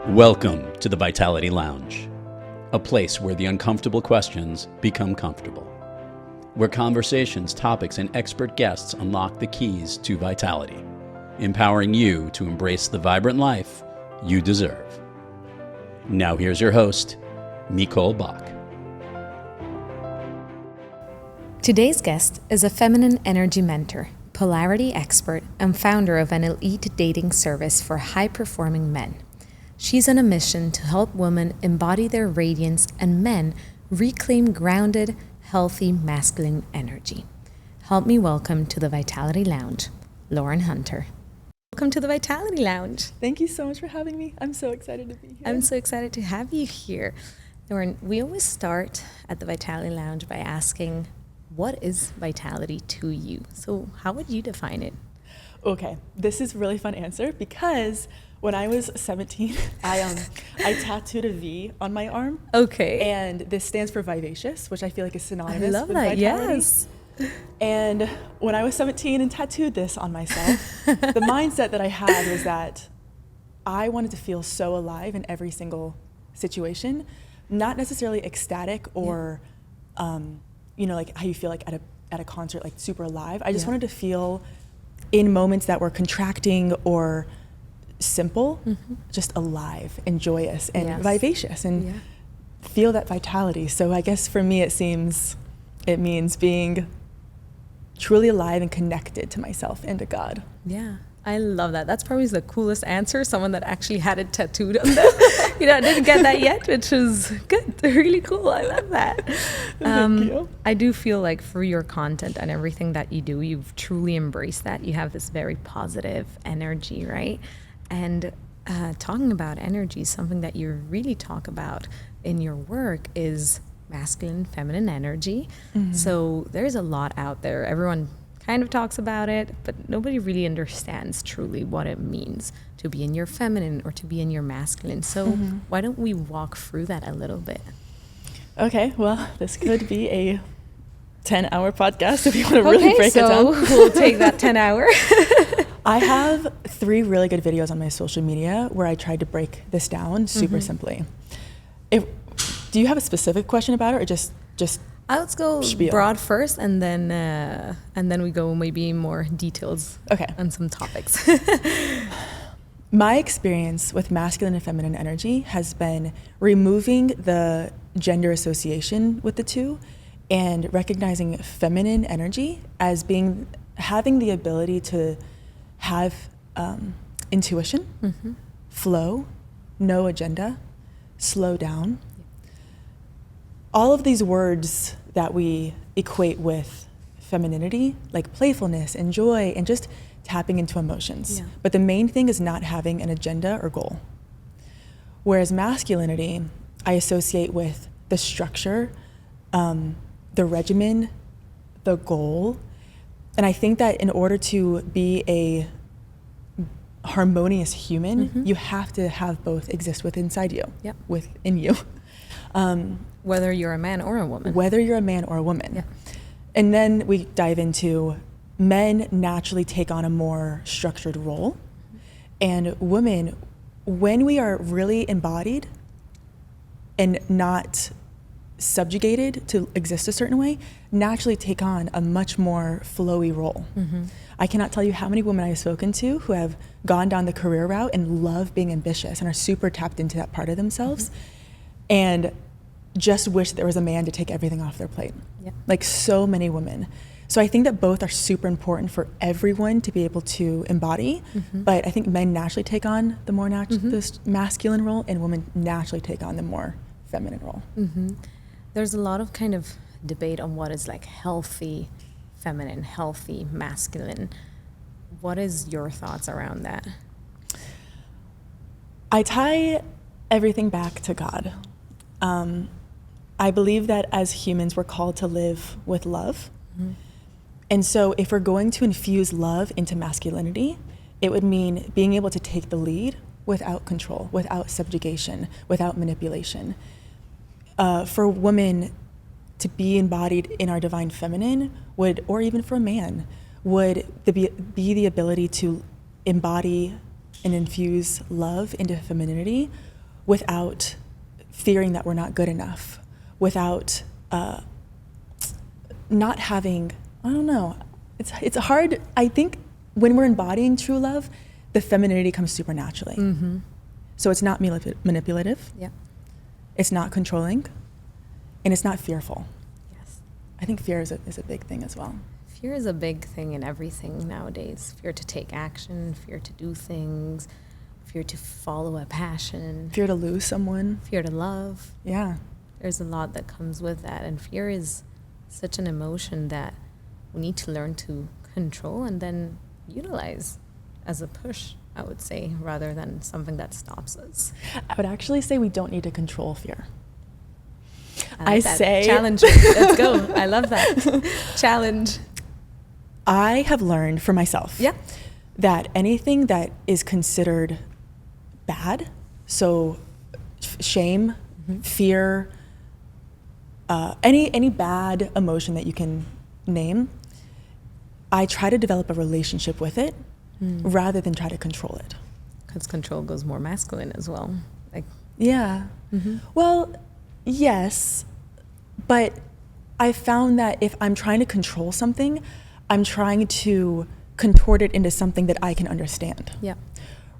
Welcome to the Vitality Lounge, a place where the uncomfortable questions become comfortable, where conversations, topics, and expert guests unlock the keys to vitality, empowering you to embrace the vibrant life you deserve. Now here's your host, Micol Bok. Today's guest is a feminine energy mentor, polarity expert, and founder of an elite dating service for high-performing men. She's on a mission to help women embody their radiance and men reclaim grounded, healthy masculine energy. Help me welcome to the Vitality Lounge, Lauren Hunter. Welcome to the Vitality Lounge. Thank you so much for having me. I'm so excited to be here. I'm so excited to have you here. Lauren, we always start at the Vitality Lounge by asking, what is vitality to you? So how would you define it? Okay, this is a really fun answer because when I was 17, I tattooed a V on my arm. Okay. And this stands for vivacious, which I feel like is synonymous I love with that, vitality. yes. And when I was 17 and tattooed this on myself, the mindset that I had was that I wanted to feel so alive in every single situation, not necessarily ecstatic or, like how you feel like at a concert, like super alive. I just wanted to feel in moments that were contracting or simple, just alive and joyous and vivacious and feel that vitality. So I guess for me, it means being truly alive and connected to myself and to God. Yeah, I love that. That's probably the coolest answer. Someone that actually had it tattooed on them. I didn't get that yet, which was good. Really cool. I love that. Thank you. I do feel like through your content and everything that you do, you've truly embraced that. You have this very positive energy, right? And talking about energy, something that you really talk about in your work is masculine, feminine energy. So there's a lot out there. Everyone kind of talks about it, but nobody really understands truly what it means to be in your feminine or to be in your masculine. So why don't we walk through that a little bit? Okay, well, this could be a 10-hour podcast if you want to really break it down. We'll take that 10 hour. I have 3 really good videos on my social media where I tried to break this down super simply. Do you have a specific question about it, or just Let's go spiel? Broad first, and then we go maybe more details on some topics. My experience with masculine and feminine energy has been removing the gender association with the two and recognizing feminine energy as having the ability to have intuition, flow, no agenda, slow down. All of these words that we equate with femininity, like playfulness and joy and just tapping into emotions. Yeah. But the main thing is not having an agenda or goal. Whereas masculinity, I associate with the structure, the regimen, the goal. And I think that in order to be a harmonious human, you have to have both exist inside you, within you. Whether you're a man or a woman. Yeah. And then we dive into men naturally take on a more structured role. And women, when we are really embodied and not subjugated to exist a certain way, naturally take on a much more flowy role. I cannot tell you how many women I've spoken to who have gone down the career route and love being ambitious and are super tapped into that part of themselves and just wish there was a man to take everything off their plate. Like so many women. So I think that both are super important for everyone to be able to embody, but I think men naturally take on the more this masculine role, and women naturally take on the more feminine role. There's a lot of kind of debate on what is like healthy feminine, healthy masculine. What is your thoughts around that? I tie everything back to God. I believe that as humans, we're called to live with love. And so if we're going to infuse love into masculinity, it would mean being able to take the lead without control, without subjugation, without manipulation. For women to be embodied in our divine feminine or even for a man, would be the ability to embody and infuse love into femininity without fearing that we're not good enough, without not having, I don't know, it's hard. I think when we're embodying true love, the femininity comes supernaturally. Mm-hmm. So it's not manipulative. Yeah. It's not controlling, and it's not fearful. Yes. I think fear is a big thing as well. Fear is a big thing in everything nowadays. Fear to take action, fear to do things, fear to follow a passion, Fear to lose someone. fear to love. Yeah. There's a lot that comes with that. And fear is such an emotion that we need to learn to control and then utilize as a push, I would say, rather than something that stops us. I would actually say we don't need to control fear. I like that. say challenge. Let's go. I love that. Challenge. I have learned for myself Yeah. that anything that is considered bad, so shame, fear, any bad emotion that you can name, I try to develop a relationship with it rather than try to control it. Because control goes more masculine as well. Like, Yeah. Well, yes, but I found that if I'm trying to control something, I'm trying to contort it into something that I can understand. yeah.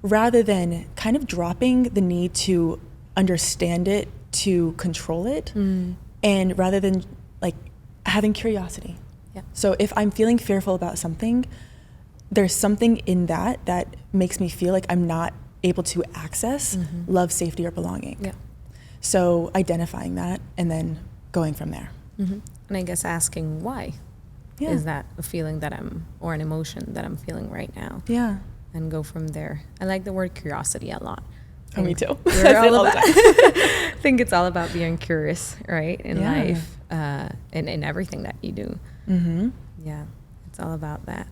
Rather than kind of dropping the need to understand it, to control it, and rather than like having curiosity. Yeah. So if I'm feeling fearful about something, there's something in that that makes me feel like I'm not able to access love, safety, or belonging. Yeah. So identifying that and then going from there. And I guess asking why. Yeah. Is that a feeling that or an emotion that I'm feeling right now? Yeah. And go from there. I like the word curiosity a lot. Oh, me too. We're I say it all all the about, time. I think it's all about being curious, right? In Yeah. life, and in everything that you do. Yeah, it's all about that.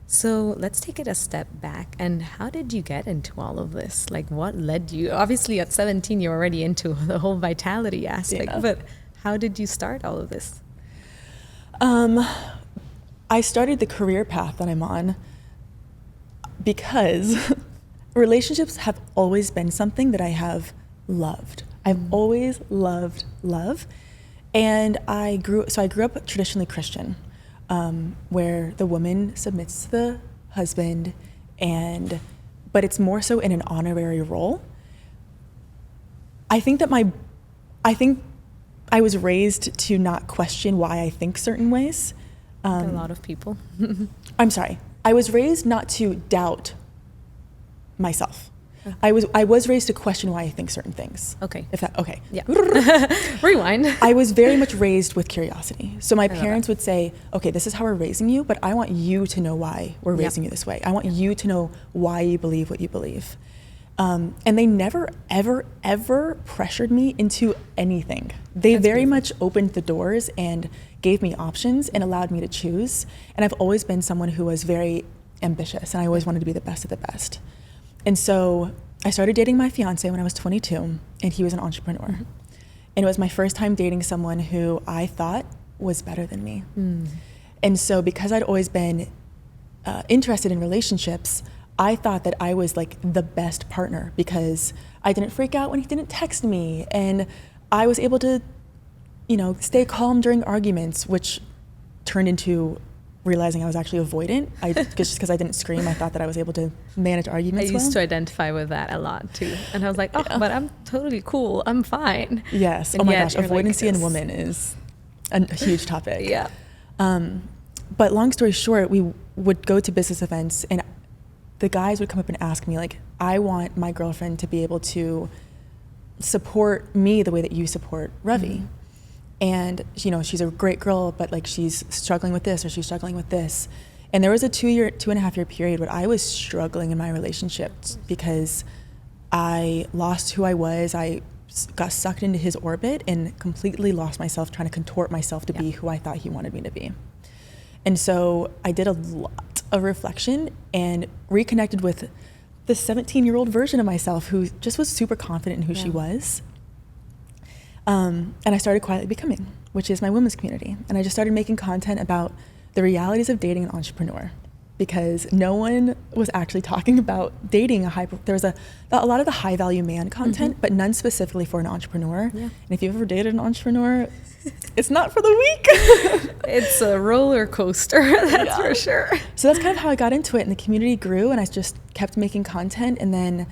So let's take it a step back. And how did you get into all of this? Like, what led you? Obviously, at 17, you're already into the whole vitality aspect. Yeah. But how did you start all of this? I started the career path that I'm on because relationships have always been something that I have loved. I've always loved love. And I grew up traditionally Christian, where the woman submits to the husband, but it's more so in an honorary role. I think I was raised to not question why I think certain ways. A lot of people. I'm sorry. I was raised not to doubt myself. I was raised to question why I think certain things. Okay. Okay. Yeah. Rewind. I was very much raised with curiosity. So my love parents would say, okay, this is how we're raising you, but I want you to know why we're raising you this way. I want you to know why you believe what you believe. And they never, ever, ever pressured me into anything. They That's very beautiful. much opened the doors and gave me options and allowed me to choose. And I've always been someone who was very ambitious, and I always wanted to be the best of the best. And so I started dating my fiance when I was 22, and he was an entrepreneur. And it was my first time dating someone who I thought was better than me. And so because I'd always been interested in relationships, I thought that I was like the best partner because I didn't freak out when he didn't text me, and I was able to, stay calm during arguments, which turned into realizing I was actually avoidant. Just because I didn't scream, I thought that I was able to manage arguments. I used to identify with that a lot too. And I was like, but I'm totally cool. I'm fine. Yes. And oh my yet gosh. you're like Avoidancy in this. women is a huge topic. Yeah. But long story short, we would go to business events, and the guys would come up and ask me, like, I want my girlfriend to be able to support me the way that you support Ravi. And, she's a great girl, but like she's struggling with this or she's struggling with this. And there was a 2.5 year period where I was struggling in my relationships because I lost who I was. I got sucked into his orbit and completely lost myself trying to contort myself to be who I thought he wanted me to be. And so I did a lot of reflection and reconnected with the 17-year-old version of myself who just was super confident in who she was. And I started Quietly Becoming, which is my women's community. And I just started making content about the realities of dating an entrepreneur. because no one was actually talking about dating there was a lot of the high value man content, but none specifically for an entrepreneur. Yeah. And if you've ever dated an entrepreneur, it's not for the weak. It's a roller coaster, that's for sure. So that's kind of how I got into it, and the community grew, and I just kept making content. And then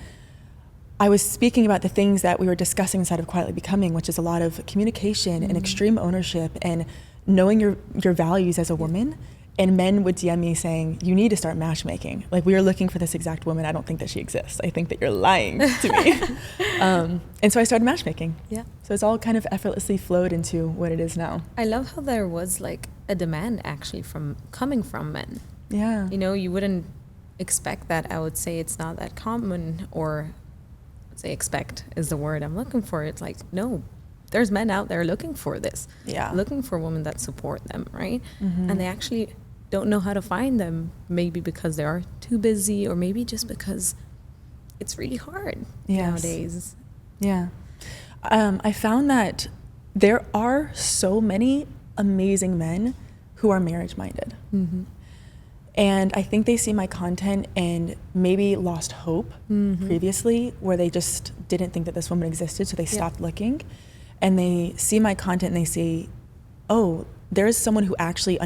I was speaking about the things that we were discussing inside of Quietly Becoming, which is a lot of communication and extreme ownership and knowing your values as a woman. And men would DM me saying, you need to start matchmaking. Like, we are looking for this exact woman. I don't think that she exists. I think that you're lying to me. And so I started matchmaking. Yeah. So it's all kind of effortlessly flowed into what it is now. I love how there was like a demand actually coming from men. Yeah. You know, you wouldn't expect that. I would say it's not that common, or I'd say expect is the word I'm looking for. It's like, no, there's men out there looking for this. Yeah. Looking for women that support them, right? Mm-hmm. And they actually don't know how to find them, maybe because they are too busy, or maybe just because it's really hard nowadays. Yeah. I found that there are so many amazing men who are marriage minded. Mm-hmm. And I think they see my content and maybe lost hope previously, where they just didn't think that this woman existed, so they stopped looking. And they see my content and they say, oh, there's someone who actually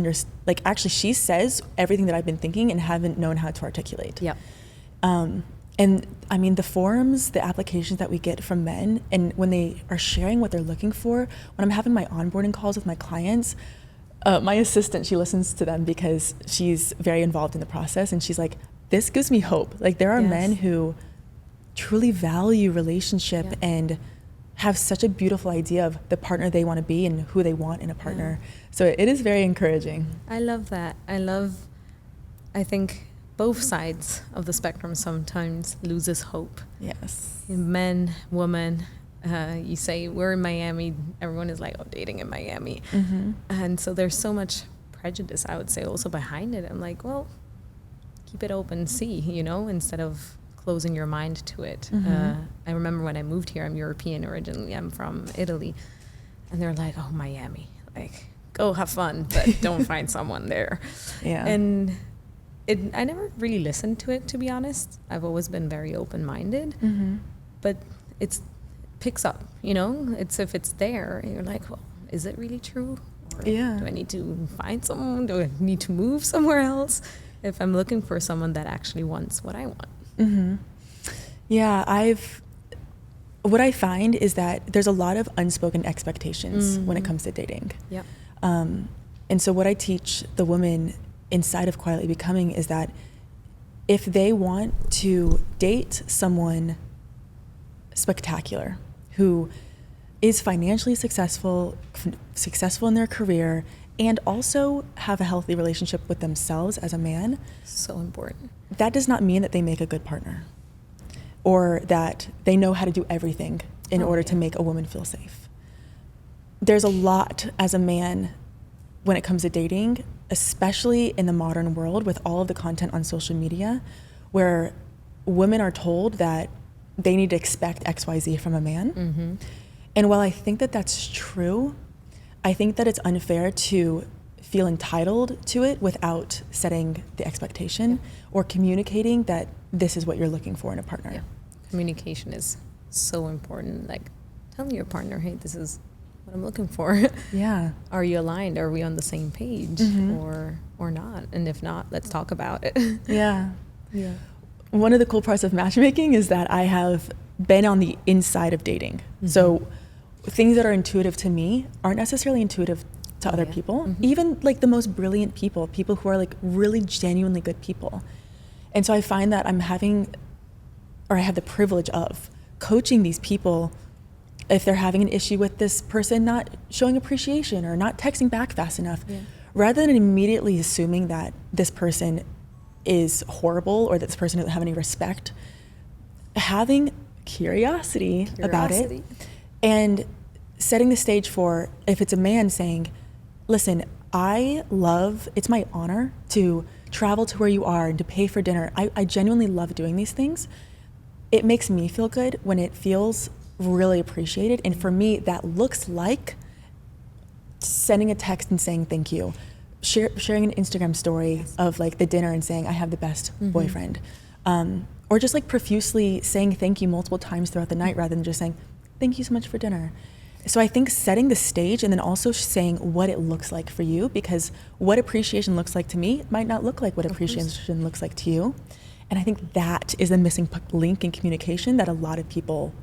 actually she says everything that I've been thinking and haven't known how to articulate. Yeah. And I mean, the forums, the applications that we get from men, and when they are sharing what they're looking for, when I'm having my onboarding calls with my clients, my assistant, she listens to them because she's very involved in the process, and she's like, this gives me hope. Like, there are men who truly value relationship and have such a beautiful idea of the partner they want to be and who they want in a partner. So it is very encouraging. I love that. I think both sides of the spectrum sometimes loses hope. Yes. Men, women, you say we're in Miami, everyone is like, oh, dating in Miami. Mm-hmm. And so there's so much prejudice, I would say, also behind it. I'm like, well, keep it open, see, you know, instead of closing your mind to it. Mm-hmm. I remember when I moved here, I'm European originally, I'm from Italy, and they're like, oh, Miami, like, go have fun, but don't find someone there. Yeah. And I never really listened to it, to be honest. I've always been very open-minded, but it picks up, you know? It's if it's there, you're like, well, is it really true? Or do I need to find someone? Do I need to move somewhere else if I'm looking for someone that actually wants what I want? Mm-hmm. Yeah, what I find is that there's a lot of unspoken expectations when it comes to dating. Yep. And so what I teach the women inside of Quietly Becoming is that if they want to date someone spectacular, who is financially successful in their career, and also have a healthy relationship with themselves as a man, So important. that does not mean that they make a good partner, or that they know how to do everything in order to make a woman feel safe. There's a lot as a man when it comes to dating, especially in the modern world with all of the content on social media, where women are told that they need to expect XYZ from a man. And while I think that that's true, I think that it's unfair to feel entitled to it without setting the expectation or communicating that this is what you're looking for in a partner. Yeah. Communication is so important. Like, tell your partner, hey, this is what I'm looking for. Yeah. Are you aligned? Are we on the same page or not? And if not, let's talk about it. Yeah. Yeah. One of the cool parts of matchmaking is that I have been on the inside of dating. So things that are intuitive to me aren't necessarily intuitive to other people. Even like the most brilliant people who are like really genuinely good people. And so I find that I have the privilege of coaching these people if they're having an issue with this person not showing appreciation or not texting back fast enough, rather than immediately assuming that this person is horrible or that this person doesn't have any respect, having curiosity about it and setting the stage for, if it's a man, saying, listen, it's my honor to travel to where you are and to pay for dinner. I genuinely love doing these things. It makes me feel good when it feels really appreciated. And for me, that looks like sending a text and saying thank you, sharing an Instagram story of like the dinner and saying, I have the best boyfriend. Or just like profusely saying thank you multiple times throughout the night rather than just saying, thank you so much for dinner. So I think setting the stage and then also saying what it looks like for you, because what appreciation looks like to me might not look like what appreciation looks like to you. And I think that is the missing link in communication that a lot of people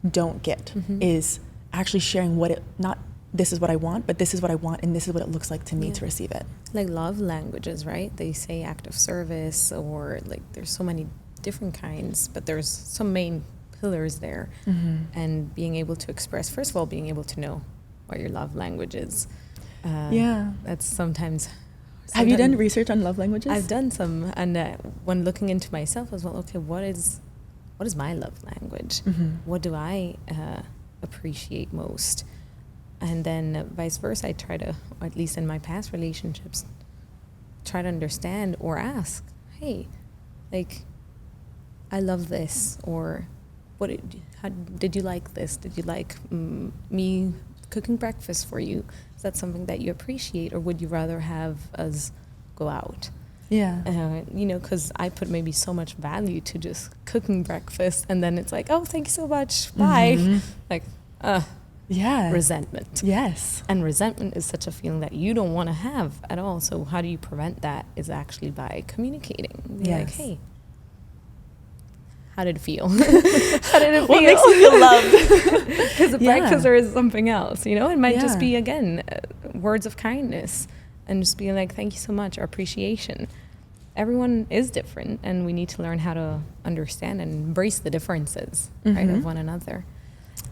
don't get, is actually sharing what it, not this is what I want, but this is what I want and this is what it looks like to me to receive it. Like love languages, right? They say act of service, or like there's so many different kinds, but there's some main pillars there. And being able to express, first of all, being able to know what your love language is. That's sometimes. Have you done research on love languages? I've done some, and when looking into myself as well, okay, what is my love language? What do I appreciate most? And then vice versa, I try to, at least in my past relationships, try to understand or ask, hey, like, I love this, or how did you like this? Did you like me cooking breakfast for you? Is that something that you appreciate, or would you rather have us go out? Because I put maybe so much value to just cooking breakfast, and then it's like, oh, thank you so much, bye. Like, resentment. Yes. And resentment is such a feeling that you don't want to have at all. So how do you prevent that? Is actually by communicating. Be like, hey, how did it feel? How did it feel? What makes you feel loved? Because the breakfast is something else, It might just be, again, words of kindness, and just being like, thank you so much, or appreciation. Everyone is different, and we need to learn how to understand and embrace the differences, right, of one another.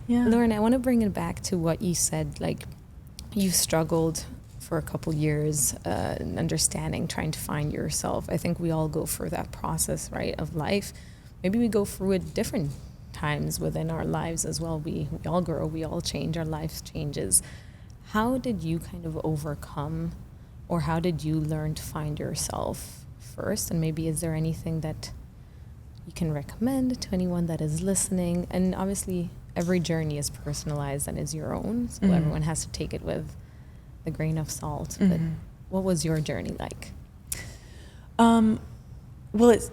Lauren, I want to bring it back to what you said, like you struggled for a couple years in understanding, trying to find yourself. I think we all go through that process, right, of life. Maybe we go through it different times within our lives as well. We all grow, we all change, our life changes. How did you kind of overcome, or how did you learn to find yourself first? And maybe is there anything that you can recommend to anyone that is listening? And obviously, every journey is personalized and is your own, so everyone has to take it with a grain of salt. But what was your journey like? Well, it's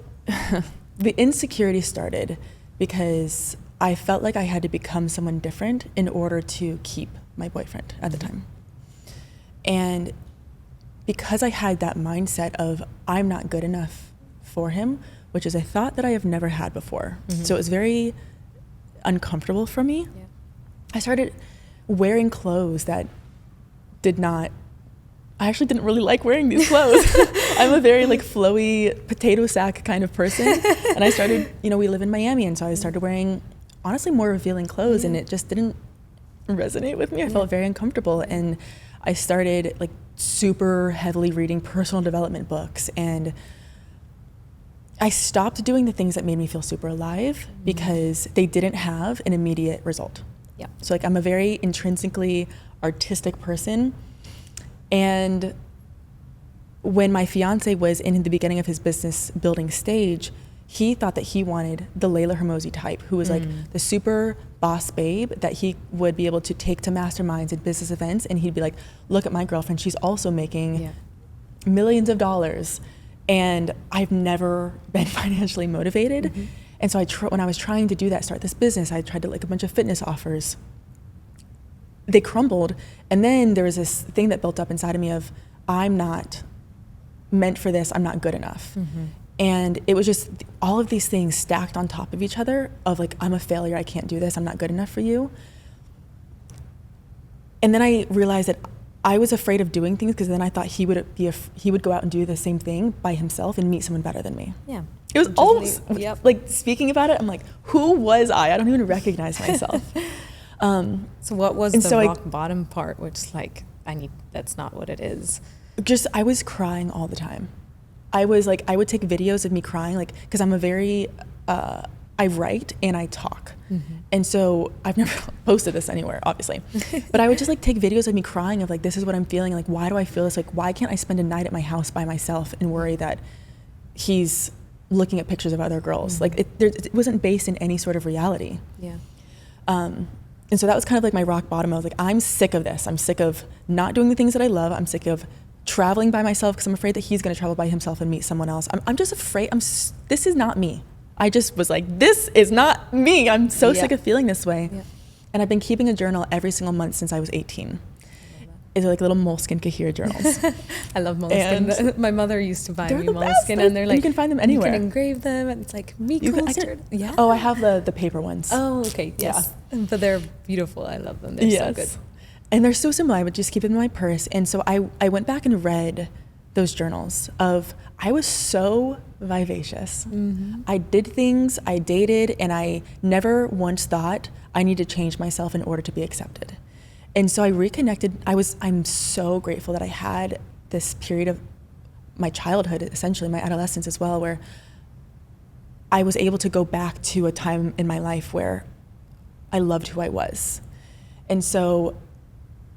the insecurity started because I felt like I had to become someone different in order to keep my boyfriend at the time. And because I had that mindset of I'm not good enough for him, which is a thought that I have never had before. So it was very uncomfortable for me. I started wearing clothes that I actually didn't really like wearing these clothes. I'm a very like flowy potato sack kind of person. And I started, we live in Miami, and so I started wearing honestly more revealing clothes, and it just didn't resonate with me. I felt very uncomfortable, and I started like super heavily reading personal development books, and I stopped doing the things that made me feel super alive because they didn't have an immediate result. So like I'm a very intrinsically artistic person, and when my fiance was in the beginning of his business building stage, he thought that he wanted the Layla Hermosi type, who was like the super boss babe that he would be able to take to masterminds and business events, and he'd be like, look at my girlfriend, she's also making millions of dollars. And I've never been financially motivated. And so when I was trying to do that, start this business, I tried to like a bunch of fitness offers. They crumbled. And then there was this thing that built up inside of me of, I'm not meant for this, I'm not good enough. And it was just all of these things stacked on top of each other of like, I'm a failure, I can't do this, I'm not good enough for you. And then I realized that I was afraid of doing things because then I thought he would go out and do the same thing by himself and meet someone better than me. It was almost like speaking about it, I'm like, who was I? I don't even recognize myself. So what was the rock bottom part, which like, that's not what it is? Just, I was crying all the time. I was like, I would take videos of me crying, like, because I'm a very, I write and I talk. And so I've never posted this anywhere, obviously. But I would just like take videos of me crying of like, this is what I'm feeling. Like, why do I feel this? Like, why can't I spend a night at my house by myself and worry that he's looking at pictures of other girls? Like it wasn't based in any sort of reality. And so that was kind of like my rock bottom. I was like, I'm sick of this. I'm sick of not doing the things that I love. I'm sick of traveling by myself because I'm afraid that he's going to travel by himself and meet someone else. I'm just afraid. This is not me. I just was like, this is not me. I'm so sick of feeling this way. Yeah. And I've been keeping a journal every single month since I was 18. It's like little Moleskine Kahir journals. I love Moleskine. My mother used to buy me Moleskine, and they're like, you can find them anywhere. You can engrave them, and it's like Micol. Yeah. Oh, I have the paper ones. Oh, okay. Yes. Yeah. But they're beautiful. I love them. They're so good. And they're so simple. I would just keep them in my purse. And so I went back and read those journals of, I was so vivacious. Mm-hmm. I did things, I dated, and I never once thought I need to change myself in order to be accepted. And so I reconnected. I'm so grateful that I had this period of my childhood, essentially my adolescence as well, where I was able to go back to a time in my life where I loved who I was. And so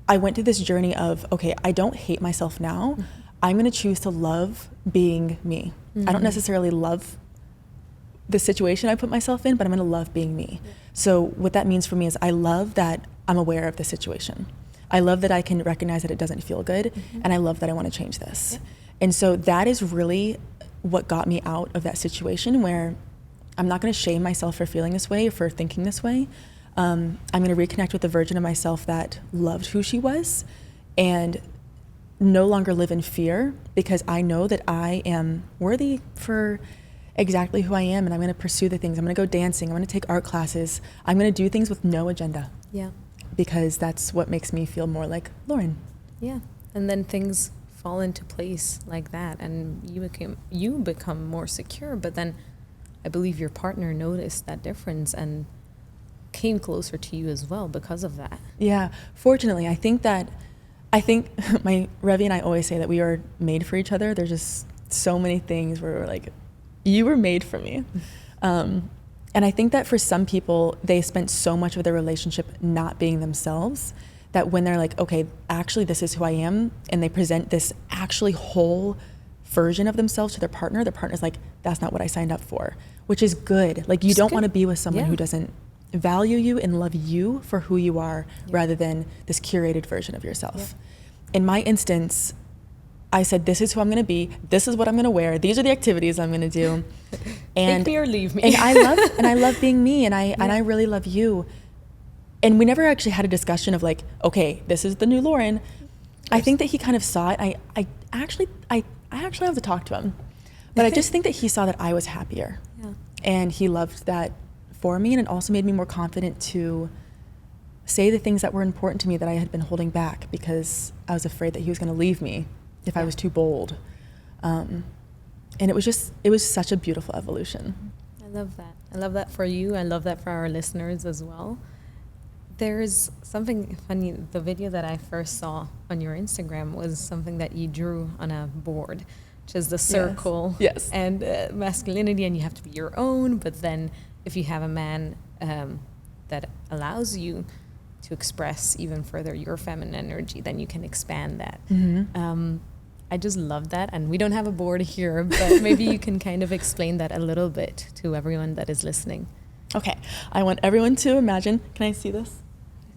I went through this journey of, okay, I don't hate myself now. Mm-hmm. I'm going to choose to love being me. Mm-hmm. I don't necessarily love the situation I put myself in, but I'm going to love being me. Yeah. So what that means for me is I love that I'm aware of the situation. I love that I can recognize that it doesn't feel good, mm-hmm. and I love that I want to change this. Yeah. And so that is really what got me out of that situation, where I'm not going to shame myself for feeling this way or for thinking this way. I'm going to reconnect with the version of myself that loved who she was and no longer live in fear, because I know that I am worthy for exactly who I am, and I'm going to pursue the things. I'm going to go dancing. I'm going to take art classes. I'm going to do things with no agenda. Yeah. Because that's what makes me feel more like Lauren. Yeah. And then things fall into place like that, and you become more secure. But then I believe your partner noticed that difference and came closer to you as well because of that. Yeah. Fortunately, I think my Revi and I always say that we are made for each other. There's just so many things where we're like, you were made for me. And I think that for some people, they spent so much of their relationship not being themselves that when they're like, okay, actually this is who I am, and they present this actually whole version of themselves to their partner's like, that's not what I signed up for, which is good. Like, you don't want to be with someone who doesn't value you and love you for who you are, rather than this curated version of yourself. In my instance, I said, this is who I'm going to be. This is what I'm going to wear. These are the activities I'm going to do. And take me or leave me. And I love being me, and I really love you. And we never actually had a discussion of like, okay, this is the new Lauren. I think that he kind of saw it. I actually have to talk to him, but I just think that he saw that I was happier, and he loved that for me, and it also made me more confident to say the things that were important to me that I had been holding back because I was afraid that he was going to leave me if I was too bold. And it was such a beautiful evolution. I love that. I love that for you. I love that for our listeners as well. There's something funny. The video that I first saw on your Instagram was something that you drew on a board, which is the circle and masculinity, and you have to be your own. But then if you have a man that allows you to express even further your feminine energy, then you can expand that. Mm-hmm. I just love that. And we don't have a board here, but maybe you can kind of explain that a little bit to everyone that is listening. Okay. I want everyone to imagine. Can I see this?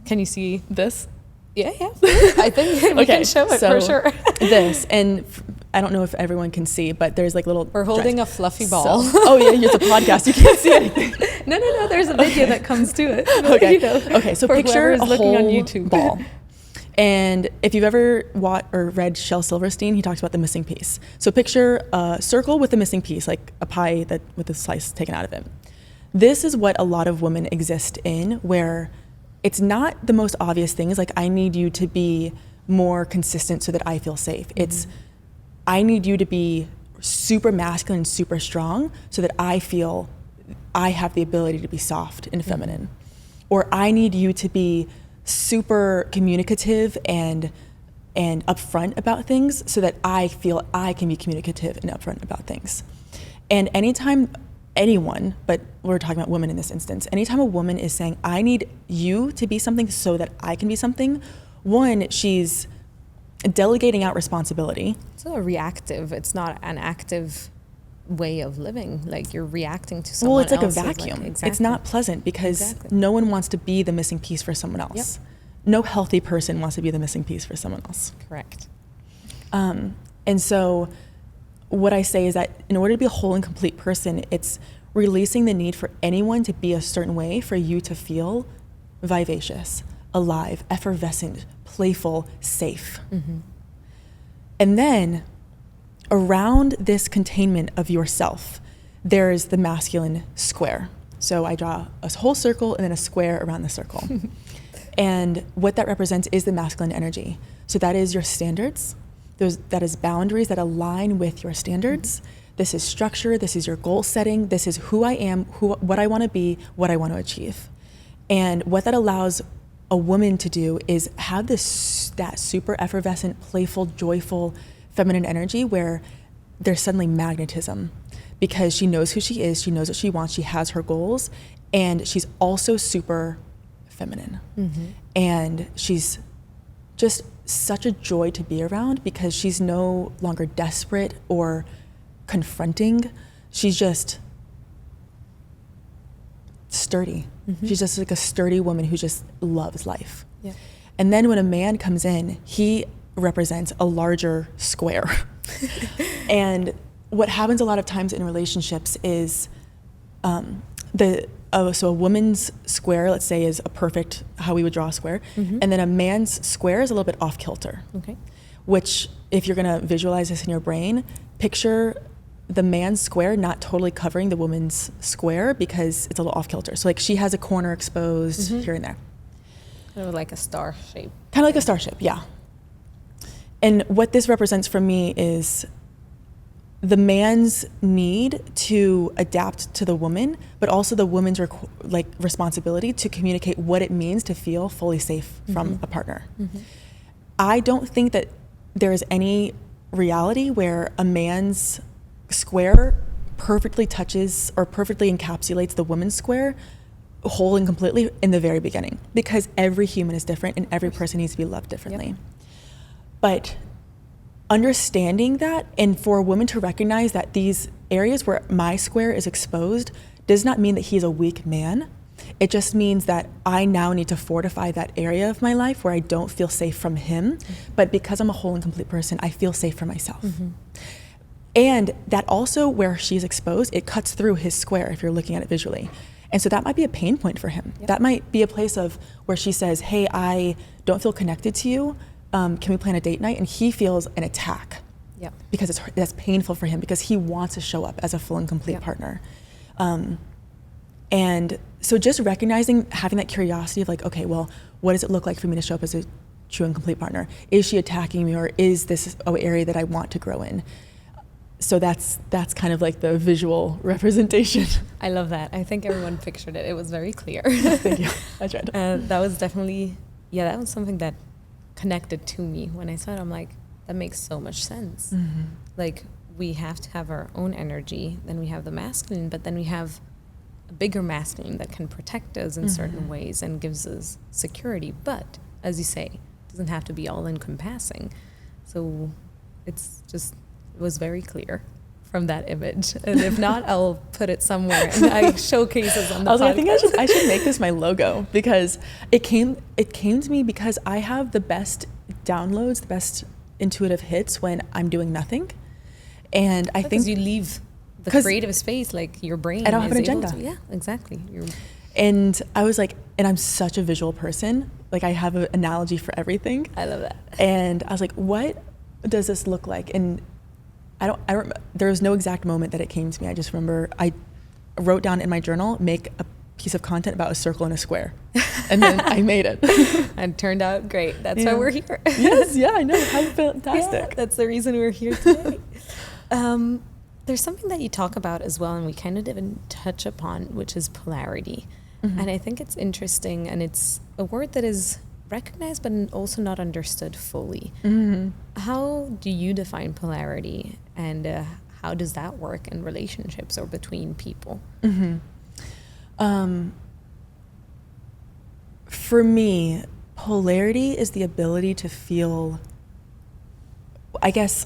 Can you see this? Yeah. I think we can show it for sure. This, and I don't know if everyone can see, but there's like little... We're holding a fluffy ball. Oh yeah, it's a podcast. You can't see anything. No. There's a video that comes to it. Okay. Okay. So picture a looking whole on YouTube ball. And if you've ever watched or read Shel Silverstein, he talks about the missing piece. So picture a circle with a missing piece, like a pie with a slice taken out of it. This is what a lot of women exist in, where it's not the most obvious things. Like, I need you to be more consistent so that I feel safe. Mm-hmm. It's, I need you to be super masculine and super strong so that I feel I have the ability to be soft and feminine. Or I need you to be super communicative and upfront about things so that I feel I can be communicative and upfront about things. And anytime anyone, but we're talking about women in this instance, anytime a woman is saying, I need you to be something so that I can be something, one, she's delegating out responsibility. It's a reactive. It's not an active way of living. Like, you're reacting to someone else. Well, it's like a vacuum. Exactly. It's not pleasant because no one wants to be the missing piece for someone else. Yep. No healthy person wants to be the missing piece for someone else. Correct. And so what I say is that in order to be a whole and complete person, it's releasing the need for anyone to be a certain way for you to feel vivacious, alive, effervescent, playful, safe. And then around this containment of yourself, there's the masculine square. So I draw a whole circle and then a square around the circle. And what that represents is the masculine energy. So that is your standards. That is boundaries that align with your standards. This is structure. This is your goal setting. This is who I am, what I want to be, what I want to achieve. And what that allows a woman to do is have that super effervescent, playful, joyful, feminine energy where there's suddenly magnetism because she knows who she is, she knows what she wants, she has her goals, and she's also super feminine. And she's just such a joy to be around because she's no longer desperate or confronting. She's just sturdy. She's just like a sturdy woman who just loves life. Yeah. And then when a man comes in, he represents a larger square. And what happens a lot of times in relationships is so a woman's square, let's say, is a perfect, how we would draw a square. And then a man's square is a little bit off kilter. Okay. Which, if you're gonna visualize this in your brain, picture the man's square not totally covering the woman's square because it's a little off kilter. So like she has a corner exposed here and there. Kind of like a star shape. Kind of like a star shape, yeah. And what this represents for me is the man's need to adapt to the woman, but also the woman's responsibility to communicate what it means to feel fully safe from a partner. I don't think that there is any reality where a man's square perfectly touches or perfectly encapsulates the woman's square whole and completely in the very beginning, because every human is different and every person needs to be loved differently. But understanding that, and for a woman to recognize that these areas where my square is exposed does not mean that he's a weak man. It just means that I now need to fortify that area of my life where I don't feel safe from him. But because I'm a whole and complete person, I feel safe for myself. And that also, where she's exposed, it cuts through his square if you're looking at it visually. And so that might be a pain point for him. That might be a place of where she says, hey, I don't feel connected to you. Can we plan a date night? And he feels an attack because that's painful for him because he wants to show up as a full and complete partner. And so just recognizing, having that curiosity of like, okay, well, what does it look like for me to show up as a true and complete partner? Is she attacking me, or is this an area that I want to grow in? So that's kind of like the visual representation. I love that. I think everyone pictured it. It was very clear. Thank you. I tried. That was definitely, that was something that connected to me. When I saw it, I'm like, that makes so much sense. Like, we have to have our own energy, then we have the masculine, but then we have a bigger masculine that can protect us in certain ways and gives us security. But, as you say, it doesn't have to be all encompassing. So it's just, it was very clear from that image. And if not, I'll put it somewhere and I showcase it on the podcast. I think I should make this my logo, because it came to me because I have the best downloads, the best intuitive hits when I'm doing nothing. And I think you leave the creative space, like your brain. I don't have an agenda. Yeah, exactly. And I was like, and I'm such a visual person. Like, I have an analogy for everything. I love that. And I was like, what does this look like? And there was no exact moment that it came to me. I just remember I wrote down in my journal, make a piece of content about a circle and a square. And then I made it. And it turned out great. That's why we're here. Yes, I know. How fantastic. Yeah, that's the reason we're here today. There's something that you talk about as well, and we kind of didn't touch upon, which is polarity. And I think it's interesting, and it's a word that is recognized but also not understood fully. How do you define polarity, and how does that work in relationships or between people? For me, polarity is the ability to feel, I guess,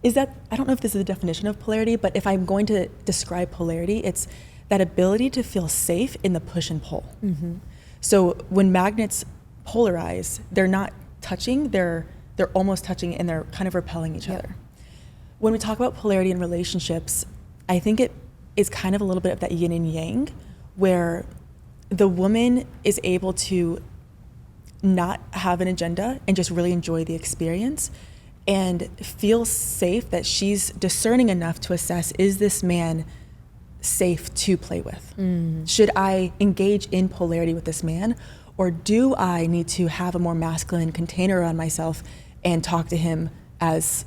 I don't know if this is a definition of polarity, but if I'm going to describe polarity, it's that ability to feel safe in the push and pull. So when magnets polarize, they're not touching, they're they're almost touching and they're kind of repelling each other. When we talk about polarity in relationships, I think it is kind of a little bit of that yin and yang, where the woman is able to not have an agenda and just really enjoy the experience and feel safe that she's discerning enough to assess, is this man safe to play with? Should I engage in polarity with this man, or do I need to have a more masculine container around myself and talk to him as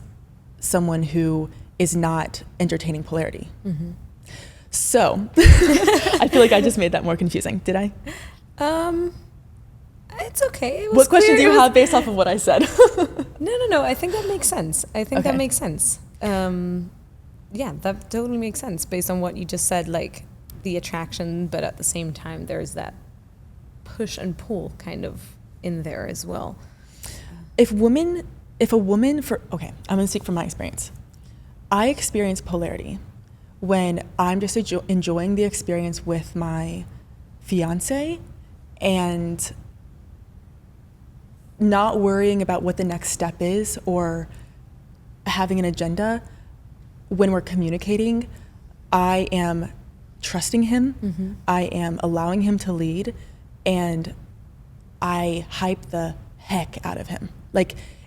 someone who is not entertaining polarity? So I feel like I just made that more confusing. Did I? It's okay. It was What question clear. do you have based off of what I said? No. I think that makes sense. That Okay. makes sense. Yeah, that totally makes sense based on what you just said, like the attraction, but at the same time, there's that push and pull kind of in there as well. If a woman, okay, I'm gonna speak from my experience. I experience polarity when I'm just enjoying the experience with my fiance and not worrying about what the next step is or having an agenda. When we're communicating, I am trusting him, I am allowing him to lead, and I hype the heck out of him.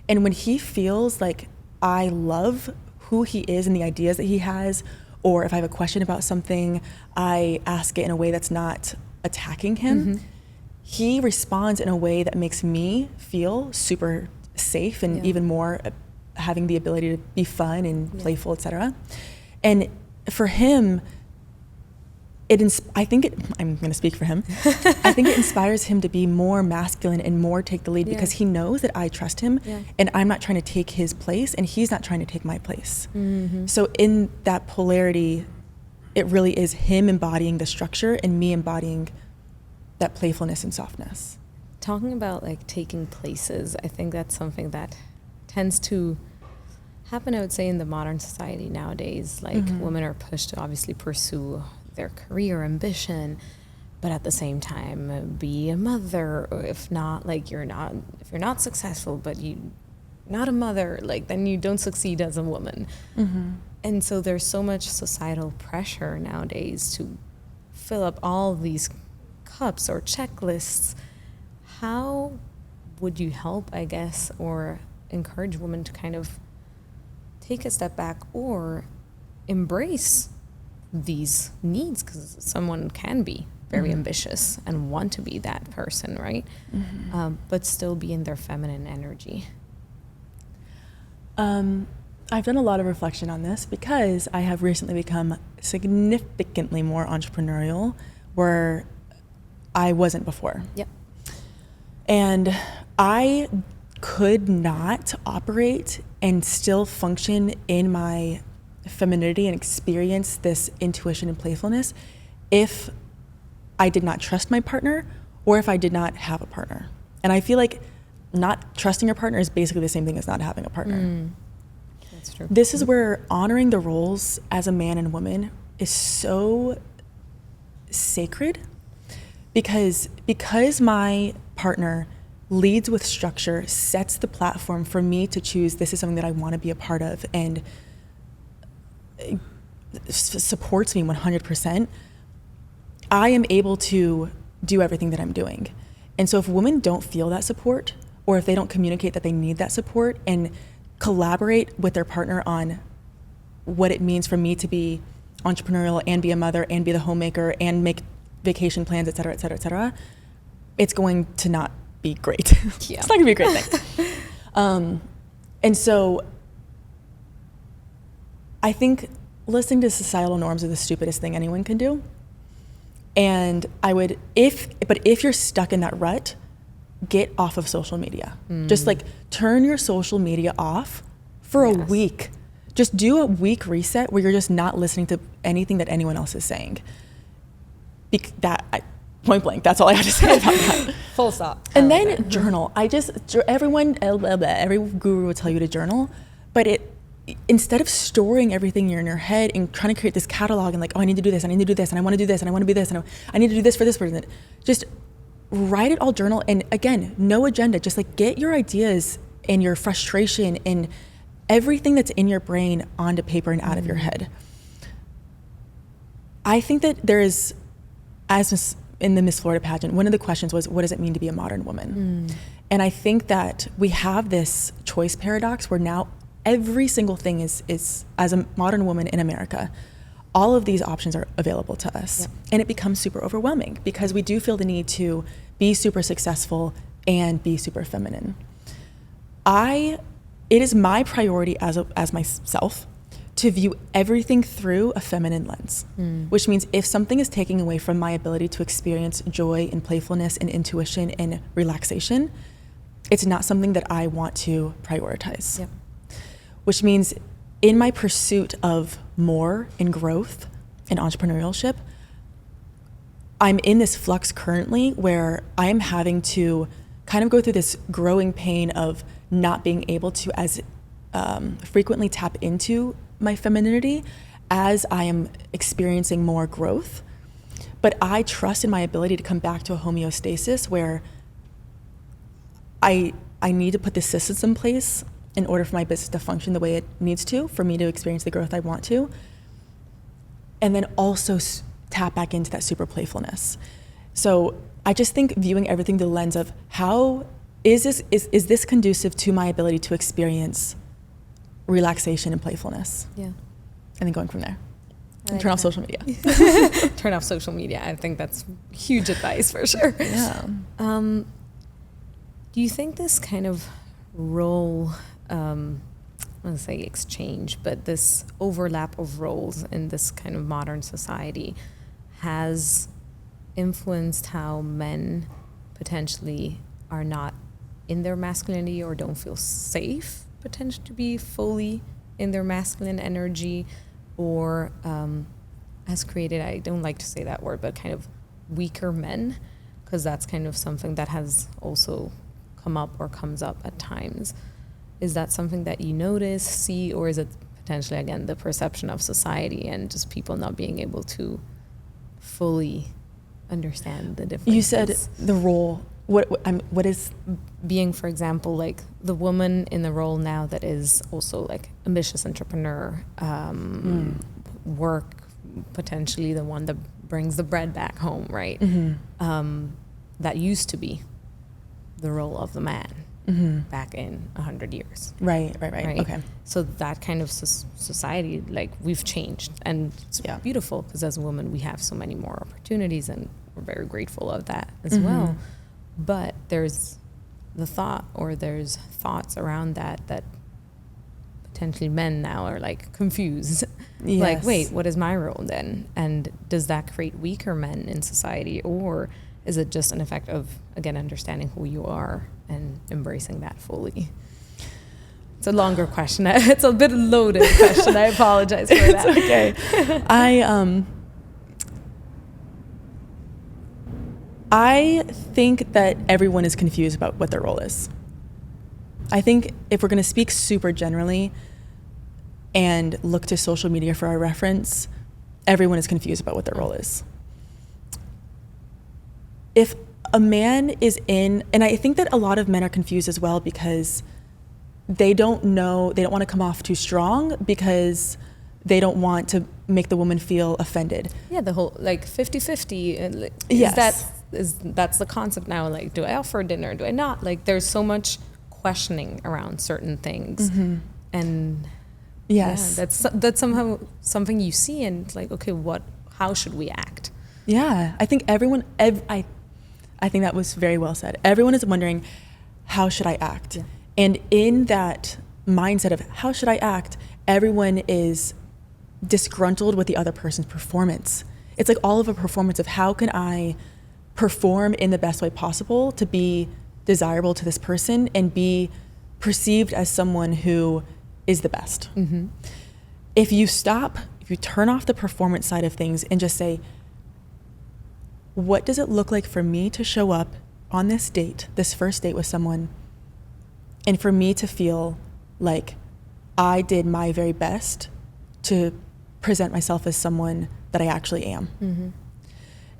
And when he feels like I love who he is and the ideas that he has, or if I have a question about something, I ask it in a way that's not attacking him. He responds in a way that makes me feel super safe and even more having the ability to be fun and playful, etc. And for him, I'm going to speak for him. I think it inspires him to be more masculine and more take the lead because he knows that I trust him and I'm not trying to take his place and he's not trying to take my place. So in that polarity, it really is him embodying the structure and me embodying that playfulness and softness. Talking about like taking places, I think that's something that tends to happen, I would say, in the modern society nowadays. Like women are pushed to obviously pursue their career ambition, but at the same time be a mother, or if you're not successful but you not a mother, like then you don't succeed as a woman. And so there's so much societal pressure nowadays to fill up all these cups or checklists. How would you help, I guess, or encourage women to kind of take a step back or embrace these needs? Because someone can be very ambitious and want to be that person, right? But still be in their feminine energy. I've done a lot of reflection on this because I have recently become significantly more entrepreneurial where I wasn't before. And I could not operate and still function in my femininity and experience this intuition and playfulness if I did not trust my partner or if I did not have a partner. And I feel like not trusting your partner is basically the same thing as not having a partner. That's true. This is where honoring the roles as a man and woman is so sacred because my partner leads with structure, sets the platform for me to choose this is something that I want to be a part of and supports me 100%, I am able to do everything that I'm doing. And so if women don't feel that support, or if they don't communicate that they need that support and collaborate with their partner on what it means for me to be entrepreneurial and be a mother and be the homemaker and make vacation plans, et cetera, et cetera, et cetera, it's going to not be great. It's not gonna be a great thing. And so I think listening to societal norms is the stupidest thing anyone can do. And I would, if you're stuck in that rut, get off of social media. Just like turn your social media off for a week. Just do a week reset where you're just not listening to anything that anyone else is saying. Point blank, that's all I have to say about that. Full stop. And then journal. Every guru will tell you to journal, but instead of storing everything in your head and trying to create this catalog and like, oh, I need to do this, I need to do this, and I want to do this, and I want to be this, and I need to do this for this person, just write it all, journal. And again, no agenda, just like get your ideas and your frustration and everything that's in your brain onto paper and out of your head. I think that there is, as in the Miss Florida pageant, one of the questions was, what does it mean to be a modern woman? And I think that we have this choice paradox where now every single thing is as a modern woman in America, all of these options are available to us. Yep. And it becomes super overwhelming because we do feel the need to be super successful and be super feminine. It is my priority as myself to view everything through a feminine lens, which means if something is taking away from my ability to experience joy and playfulness and intuition and relaxation, it's not something that I want to prioritize. Yep. Which means in my pursuit of more and growth and entrepreneurship, I'm in this flux currently where I am having to kind of go through this growing pain of not being able to as frequently tap into my femininity as I am experiencing more growth. But I trust in my ability to come back to a homeostasis where I need to put the systems in place in order for my business to function the way it needs to, for me to experience the growth I want to, and then also tap back into that super playfulness. So I just think viewing everything through the lens of how is this conducive to my ability to experience relaxation and playfulness? Yeah. And then going from there. And turn off social media. Turn off social media. I think that's huge advice for sure. Yeah. Do you think this kind of role, I don't want to say exchange, but this overlap of roles in this kind of modern society has influenced how men potentially are not in their masculinity or don't feel safe potentially to be fully in their masculine energy, or has created, I don't like to say that word, but kind of weaker men, because that's kind of something that has also come up or comes up at times. Is that something that you notice, see, or is it potentially, again, the perception of society and just people not being able to fully understand the differences? You said the role. What is being, for example, like the woman in the role now that is also like ambitious entrepreneur, work, potentially the one that brings the bread back home, right? Mm-hmm. That used to be the role of the man back in 100 years. Right. Okay. So that kind of society, like we've changed, and it's beautiful because as a woman we have so many more opportunities, and we're very grateful of that as well. But there's the thought, or there's thoughts around that potentially men now are like confused. Yes. Like, wait, what is my role then? And does that create weaker men in society, or is it just an effect of, again, understanding who you are and embracing that fully? It's a longer question. It's a bit loaded question. I apologize for that. It's okay. I think that everyone is confused about what their role is. I think if we're going to speak super generally and look to social media for our reference, everyone is confused about what their role is. If a man is in, and I think that a lot of men are confused as well because they don't want to come off too strong because they don't want to make the woman feel offended. Yeah, the whole like 50-50. Yes. That's the concept now. Like, do I offer dinner? Do I not? Like, there's so much questioning around certain things, and yes, that's somehow something you see, and it's like, okay, how should we act? Yeah, I think everyone. I think that was very well said. Everyone is wondering, how should I act? Yeah. And in that mindset of how should I act, everyone is disgruntled with the other person's performance. It's like all of a performance of how can I perform in the best way possible to be desirable to this person and be perceived as someone who is the best. Mm-hmm. If you turn off the performance side of things and just say, what does it look like for me to show up on this first date with someone, and for me to feel like I did my very best to present myself as someone that I actually am. Mm-hmm.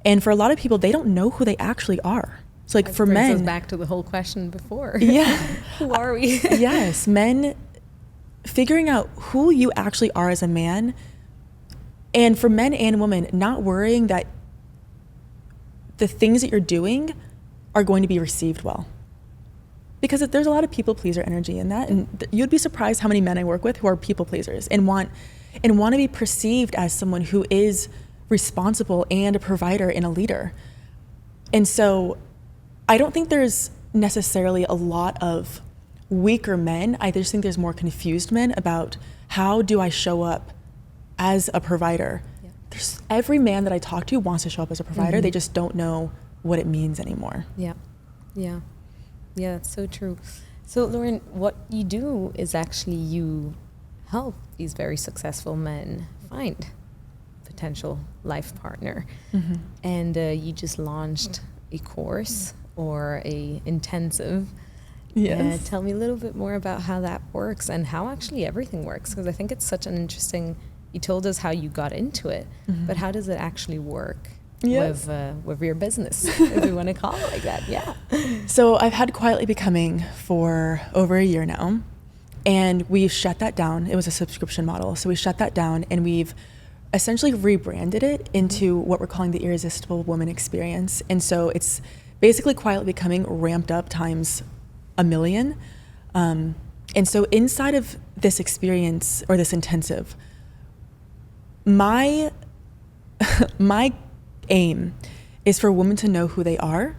And for a lot of people, they don't know who they actually are. So like That for brings men, us back to the whole question before. yeah, Who are we? yes, men figuring out who you actually are as a man, and for men and women, not worrying that the things that you're doing are going to be received well. Because there's a lot of people pleaser energy in that, and you'd be surprised how many men I work with who are people pleasers and want to be perceived as someone who is responsible and a provider and a leader. And so I don't think there's necessarily a lot of weaker men. I just think there's more confused men about how do I show up as a provider. Yeah. Every man that I talk to wants to show up as a provider. Mm-hmm. They just don't know what it means anymore. Yeah, yeah. Yeah, that's so true. So Lauren, what you do is actually you help these very successful men find potential life partner. Mm-hmm. And you just launched a course or a intensive. Yes. Tell me a little bit more about how that works and how actually everything works, because I think it's such an interesting, you told us how you got into it, mm-hmm. but how does it actually work? Yes. With your business, if we want to call it like that, yeah. So I've had Quietly Becoming for over a year now, and we've shut that down. It was a subscription model, so we shut that down, and we've essentially rebranded it into what we're calling the Irresistible Woman Experience. And so it's basically Quietly Becoming ramped up times 1,000,000. And so inside of this experience or this intensive, my aim is for women to know who they are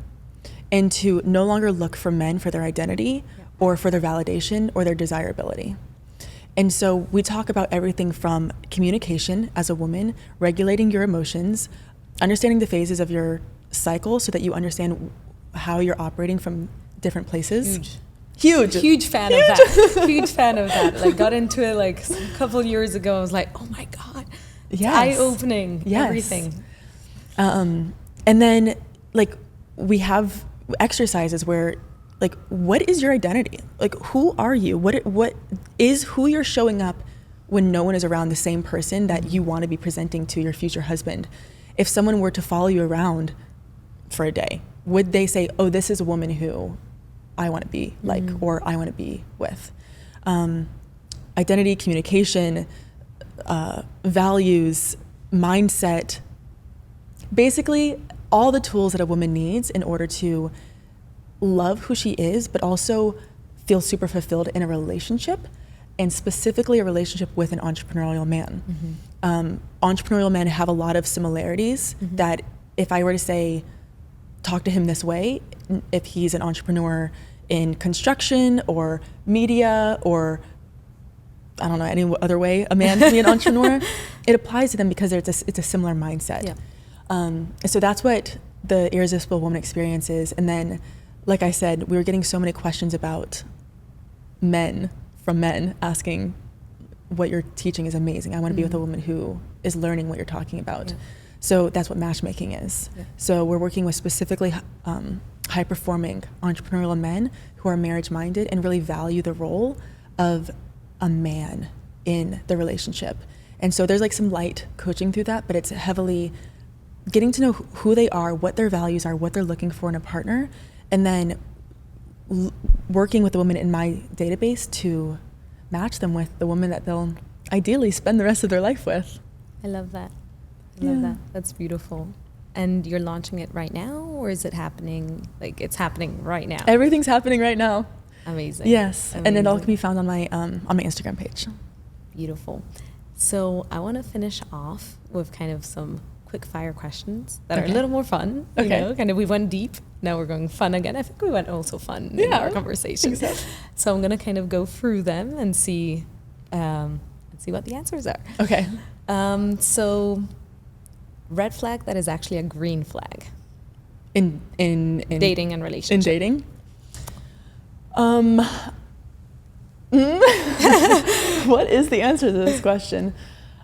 and to no longer look for men for their identity or for their validation or their desirability. And so we talk about everything from communication as a woman, regulating your emotions, understanding the phases of your cycle so that you understand how you're operating from different places. Huge fan of that. Huge fan of that. Like got into it like a couple of years ago. I was like, oh my God. Yes. Eye-opening, yes. Everything. And then like we have exercises where like, what is your identity? Like, who are you? What is who you're showing up when no one is around, the same person that you want to be presenting to your future husband? If someone were to follow you around for a day, would they say, oh, this is a woman who I want to be like, or I want to be with? Identity, communication, values, mindset, basically all the tools that a woman needs in order to love who she is, but also feel super fulfilled in a relationship, and specifically a relationship with an entrepreneurial man. Mm-hmm. Entrepreneurial men have a lot of similarities that if I were to say, talk to him this way, if he's an entrepreneur in construction or media or I don't know, any other way a man can be an entrepreneur, it applies to them because it's a similar mindset. Yeah. So that's what the Irresistible Woman Experience is. And then, like I said, we were getting so many questions about men asking, what you're teaching is amazing. I want to be with a woman who is learning what you're talking about. Yeah. So that's what matchmaking is. Yeah. So we're working with specifically high-performing entrepreneurial men who are marriage-minded and really value the role of a man in the relationship. And so there's like some light coaching through that, but it's heavily getting to know who they are, what their values are, what they're looking for in a partner, and then working with the women in my database to match them with the woman that they'll ideally spend the rest of their life with. I love that. I love that. That's beautiful. And you're launching it right now, or is it happening? Like, it's happening right now. Everything's happening right now. Amazing. Yes. Amazing. And it all can be found on my Instagram page. Beautiful. So I want to finish off with kind of some quick fire questions that are a little more fun. You know, kind of we went deep. Now we're going fun again. I think we went also fun in our conversation. So I'm going to kind of go through them and see what the answers are. Okay. So red flag that is actually a green flag. In dating and relationship. In dating? What is the answer to this question?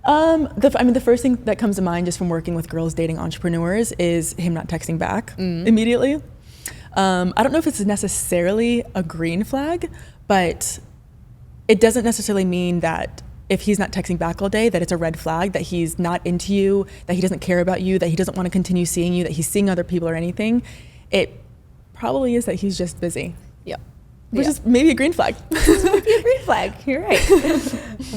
The first thing that comes to mind just from working with girls dating entrepreneurs is him not texting back immediately. I don't know if it's necessarily a green flag, but it doesn't necessarily mean that if he's not texting back all day, that it's a red flag, that he's not into you, that he doesn't care about you, that he doesn't want to continue seeing you, that he's seeing other people or anything. It probably is that he's just busy. Yep. Which is maybe a green flag. Maybe a green flag. You're right.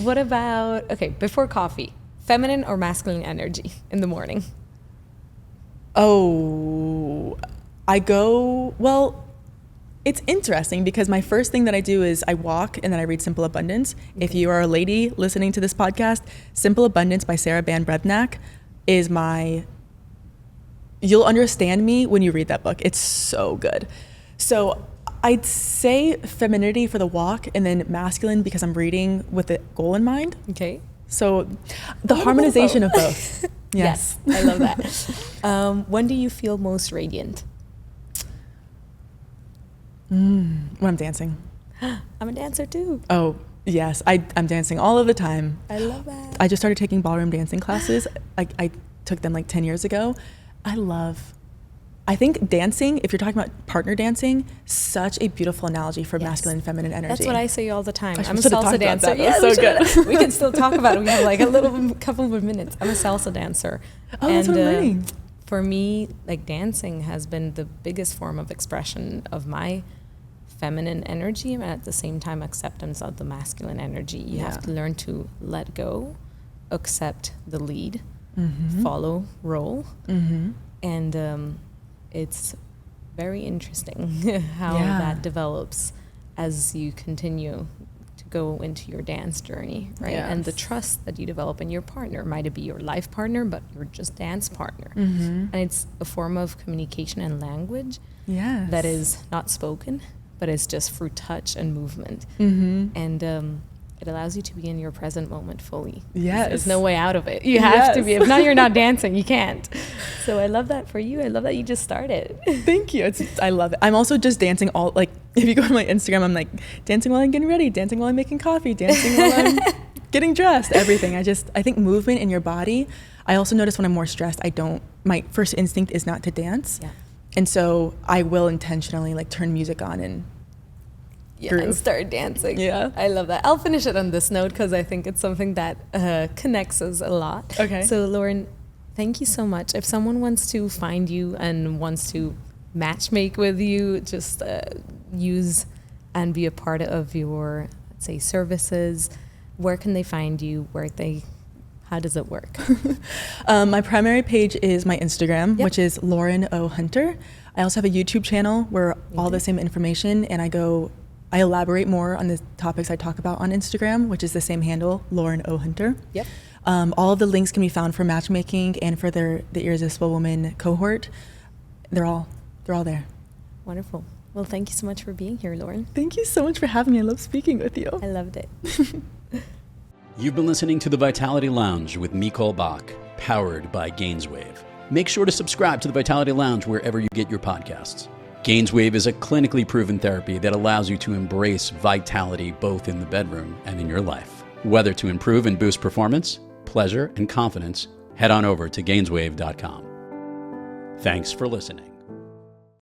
What about, okay, before coffee, feminine or masculine energy in the morning? Oh, well, it's interesting because my first thing that I do is I walk and then I read Simple Abundance. Okay. If you are a lady listening to this podcast, Simple Abundance by Sarah Ban Breathnach is you'll understand me when you read that book. It's so good. So I'd say femininity for the walk and then masculine because I'm reading with the goal in mind. Okay. So the harmonization of both. Yes. I love that. When do you feel most radiant? When I'm dancing. I'm a dancer too. Oh, yes. I'm dancing all of the time. I love that. I just started taking ballroom dancing classes. I took them like 10 years ago. I think dancing, if you're talking about partner dancing, such a beautiful analogy for masculine and feminine energy. That's what I say all the time. I'm a salsa dancer. Yeah, so good. We can still talk about it. We have like a couple of minutes. I'm a salsa dancer. Oh, that's what I'm learning. For me, like dancing has been the biggest form of expression of my feminine energy and at the same time acceptance of the masculine energy. You have to learn to let go, accept the lead, follow, roll. And it's very interesting how that develops as you continue to go into your dance journey, right? Yes. And the trust that you develop in your partner. Might it be your life partner, but your just dance partner. And it's a form of communication and language that is not spoken, but it's just through touch and movement. And it allows you to be in your present moment fully. Yes. There's no way out of it. You have to be. If not, you're not dancing. You can't. So I love that for you. I love that you just started. Thank you. I love it. I'm also just dancing if you go to my Instagram, I'm like dancing while I'm getting ready, dancing while I'm making coffee, dancing while I'm getting dressed, everything. I think movement in your body. I also notice when I'm more stressed, my first instinct is not to dance. Yeah. And so I will intentionally like turn music on and and start dancing. Yeah. I love that. I'll finish it on this note because I think it's something that connects us a lot. Okay. So Lauren, thank you so much. If someone wants to find you and wants to matchmake with you, just use and be a part of your, let's say, services, where can they find you? How does it work? My primary page is my Instagram, which is Lauren O. Hunter. I also have a YouTube channel where all the same information, and I elaborate more on the topics I talk about on Instagram, which is the same handle, Lauren O. Hunter. Yep. All of the links can be found for matchmaking and for the Irresistible Woman cohort. They're all there. Wonderful. Well, thank you so much for being here, Lauren. Thank you so much for having me. I love speaking with you. I loved it. You've been listening to The Vitality Lounge with Micol Bok, powered by Gainswave. Make sure to subscribe to The Vitality Lounge wherever you get your podcasts. Gainswave is a clinically proven therapy that allows you to embrace vitality both in the bedroom and in your life. Whether to improve and boost performance, pleasure, and confidence, head on over to Gainswave.com. Thanks for listening.